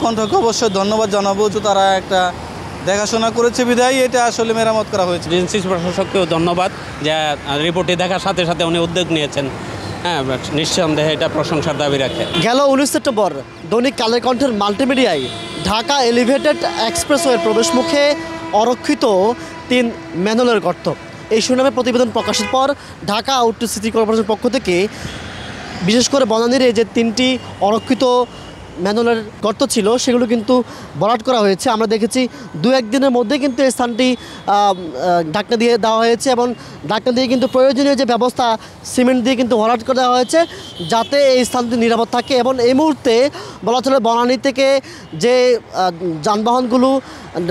কণ্ঠকে অবশ্যই ধন্যবাদ জানাবো যে তারা একটা দেখাশোনা করেছে বিধায় এটা আসলে মেরামত করা হয়েছে। ডিএনসি প্রশাসককেও ধন্যবাদ যে রিপোর্টে দেখার সাথে সাথে উনি উদ্যোগ নিয়েছেন। হ্যাঁ, নিঃসন্দেহে এটা প্রশংসার দাবি রাখে। গেল 19 সেপ্টেম্বর দৈনিক কালের কণ্ঠের মাল্টিমিডিয়ায় ঢাকা এলিভেটেড এক্সপ্রেসওয়ের প্রবেশমুখে অরক্ষিত 3 ম্যানুয়ালের গর্ত এই সুনামে প্রতিবেদন প্রকাশের পর ঢাকা আউটর সিটি কর্পোরেশনের পক্ষ থেকে বিশেষ করে বনানীর যে 3টি অরক্ষিত ম্যানুয়ালের গর্ত ছিল সেগুলো কিন্তু ভরাট করা হয়েছে। আমরা দেখেছি 2-1 দিনের মধ্যে কিন্তু এই স্থানটি ঢাকনা দিয়ে দেওয়া হয়েছে এবং ঢাকনা দিয়ে কিন্তু প্রয়োজনীয় যে ব্যবস্থা সিমেন্ট দিয়ে কিন্তু ভরাট করে দেওয়া হয়েছে যাতে এই স্থানটি নিরাপদ থাকে। এবং এই মুহূর্তে বলা চলে বনানী থেকে যে যানবাহনগুলো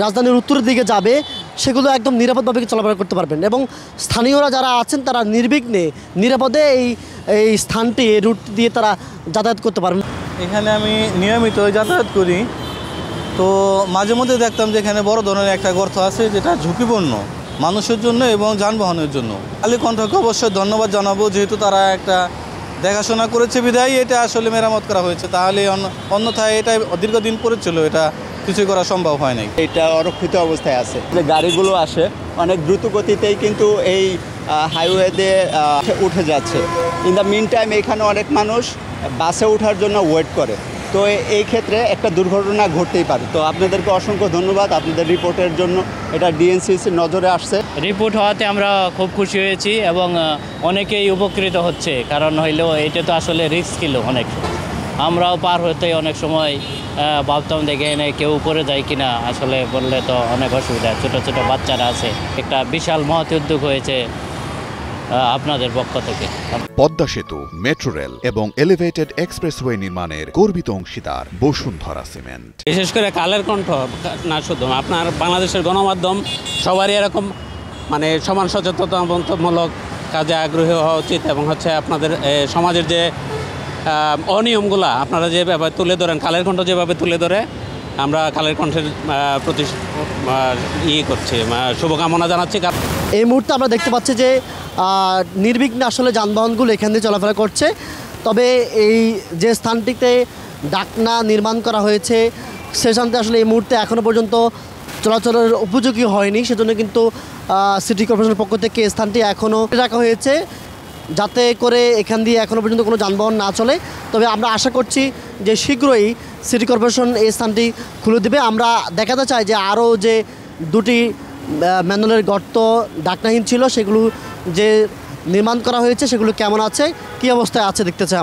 রাজধানীর উত্তরের দিকে যাবে সেগুলো একদম নিরাপদভাবে চলাফেরা করতে পারবেন এবং স্থানীয়রা যারা আছেন তারা নির্বিঘ্নে নিরাপদে এই স্থানটি এই রুট দিয়ে তারা যাতায়াত করতে পারবেন। এখানে আমি নিয়মিত যাতায়াত করি, তো মাঝে মধ্যে দেখতাম যে এখানে বড় ধরনের একটা গর্ত আছে যেটা ঝুঁকিপূর্ণ মানুষের জন্য এবং যানবাহনের জন্য। কণ্ঠকে অবশ্যই ধন্যবাদ জানাবো যেহেতু তারা একটা দেখাশোনা করেছে বিধায় এটা আসলে মেরামত করা হয়েছে, তাহলে অন্যথায় এটা দীর্ঘদিন পড়েছিল, এটা কিছুই করা সম্ভব হয় নাই। এটা অরক্ষিত অবস্থায় আছে। যে গাড়িগুলো আসে অনেক দ্রুত গতিতেই কিন্তু এই হাইওয়েতে উঠে যাচ্ছে। ইন দ্য মিন টাইম এখানে অনেক মানুষ বাসে ওঠার জন্য ওয়েট করে, তো এই ক্ষেত্রে একটা দুর্ঘটনা ঘটতেই পারে। তো আপনাদেরকে অসংখ্য ধন্যবাদ আপনাদের রিপোর্টের জন্য। এটা ডিএনসিসির নজরে আসছে। রিপোর্ট হওয়াতে আমরা খুব খুশি হয়েছি এবং অনেকেই উপকৃত হচ্ছে, কারণ হইলেও এটা তো আসলে রিস্ক ছিল অনেক। আমরাও পার হতে অনেক সময় ভাবতাম দেখে এনে কেউ পড়ে যায় কিনা, আসলে বললে তো অনেক অসুবিধা। ছোট ছোট বাচ্চারা আছে। একটা বিশাল মহৎ উদ্যোগ হয়েছে আপনাদের পক্ষ থেকে। পদ্মা সেতু, মেট্রো রেল এবং এলিভেটেড এক্সপ্রেসওয়ে নির্মাণের গর্বিত অংশীদার বসুন্ধরা সিমেন্ট। বিশেষ করে কালের কণ্ঠ না শুধু আপনার বাংলাদেশের গণমাধ্যম সবারই এরকম মানে সমান সচেতনতামূলক কাজে আগ্রহী হওয়া উচিত এবং হচ্ছে আপনাদের সমাজের যে অনিয়মগুলা আপনারা যেভাবে তুলে ধরেন, কালের কণ্ঠ যেভাবে তুলে ধরে, আমরা কালের কণ্ঠের প্রতি করছি, শুভকামনা জানাচ্ছি। এই মুহূর্তে আমরা দেখতে পাচ্ছি যে নির্বিঘ্নে আসলে যানবাহনগুলো এখান দিয়ে চলাফেরা করছে। তবে এই যে স্থানটিতে ঢাকনা নির্মাণ করা হয়েছে সে স্থানটি আসলে এই মুহূর্তে এখনও পর্যন্ত চলাচলের উপযোগী হয়নি, সেজন্য কিন্তু সিটি কর্পোরেশনের পক্ষ থেকে এই স্থানটি এখনও রাখা হয়েছে যাতে করে এখান দিয়ে এখনও পর্যন্ত কোনো যানবাহন না চলে। তবে আমরা আশা করছি যে শীঘ্রই সিটি কর্পোরেশন এই স্থানটি খুলে দেবে। আমরা দেখাতে চাই যে আরও যে 2টি ম্যানুয়ালের গর্ত ঢাকনাহীন ছিল সেগুলো যে নির্মাণ করা হয়েছে সেগুলো কেমন আছে, কী অবস্থায় আছে দেখতে চাই।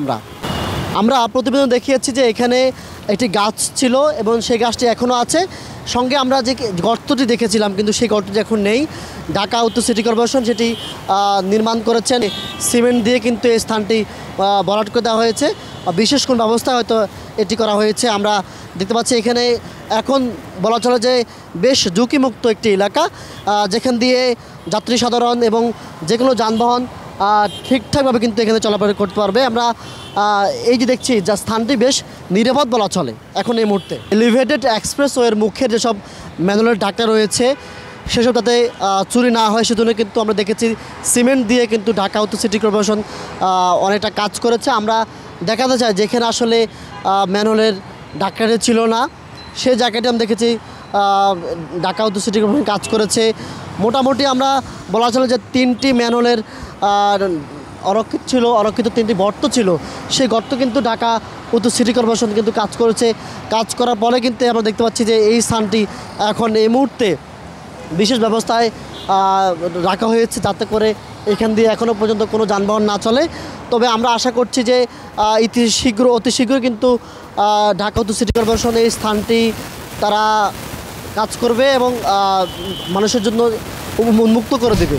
আমরা প্রতিবেদন দেখিয়েছি যে এখানে একটি গাছ ছিল এবং সেই গাছটি এখনও আছে। সঙ্গে আমরা যে গর্তটি দেখেছিলাম কিন্তু সেই গর্তটি এখন নেই। ঢাকা উত্তর সিটি কর্পোরেশন সেটি নির্মাণ করেছেন সিমেন্ট দিয়ে, কিন্তু এই স্থানটি ভরাট করে দেওয়া হয়েছে। বিশেষ কোন ব্যবস্থা হয়তো এটি করা হয়েছে। আমরা দেখতে পাচ্ছি এখানে এখন বলা চলে যে বেশ ঝুঁকিমুক্ত একটি এলাকা, যেখান দিয়ে যাত্রী সাধারণ এবং যে কোনো যানবাহন ঠিকঠাকভাবে কিন্তু এখানে চলাফেরা করতে পারবে। আমরা এই যে দেখছি যা স্থানটি বেশ নিরাপদ বলা চলে এখন এই মুহূর্তে। এলিভেটেড এক্সপ্রেসওয়ের মুখে যেসব ম্যানুয়ালের ঢাকনা রয়েছে সেসব যাতে চুরি না হয় সেজন্য কিন্তু আমরা দেখেছি সিমেন্ট দিয়ে কিন্তু ঢাকা উত্তর সিটি কর্পোরেশন অনেকটা কাজ করেছে। আমরা দেখাতে চাই যেখানে আসলে ম্যানুয়ালের ঢাকনাটি ছিল না সেই জায়গাটি আমরা দেখেছি ঢাকা উত্তর সিটি কর্পোরেশন কাজ করেছে। মোটামুটি আমরা বলা চলে যে 3টি ম্যানুয়ালের অরক্ষিত 3টি গর্ত ছিল, সেই গর্ত কিন্তু ঢাকা উত্তর সিটি কর্পোরেশন কিন্তু কাজ করেছে। কাজ করার পরে কিন্তু আমরা দেখতে পাচ্ছি যে এই স্থানটি এখন এই মুহূর্তে বিশেষ ব্যবস্থায় রাখা হয়েছে যাতে করে এখান দিয়ে এখনও পর্যন্ত কোনো যানবাহন না চলে। তবে আমরা আশা করছি যে অতি শীঘ্রই কিন্তু ঢাকা উত্তর সিটি কর্পোরেশন এই স্থানটি তারা কাজ করবে এবং মানুষের জন্য উন্মুক্ত করে দেবে।